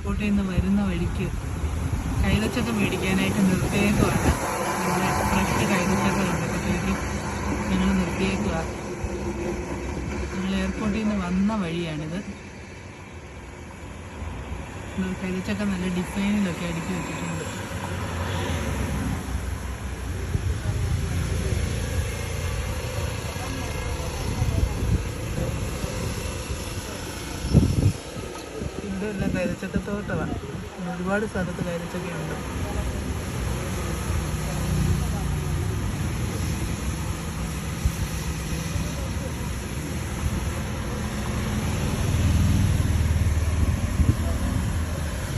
എയർപോർട്ടിൽ നിന്ന് വരുന്ന വഴിക്ക് കൈതച്ചക്ക മേടിക്കാനായിട്ട് നിർത്തിയേക്കുവാണ്. ഇവിടെ ഫ്രഷ് കൈതച്ചക്ക ഉണ്ടപ്പോഴത്തേക്ക് ഞങ്ങൾ നിർത്തിയേക്കുക. ഞങ്ങൾ എയർപോർട്ടിൽ നിന്ന് വന്ന വഴിയാണിത്. കൈതച്ചക്ക നല്ല ഡിസൈനിലൊക്കെ അടുക്കി വെച്ചിട്ടുണ്ട്. ഇതെല്ലാം കൈതച്ചക്ക തോട്ടമാണ്. ഒരുപാട് സ്ഥലത്ത് കൈതച്ചക്കയുണ്ട്.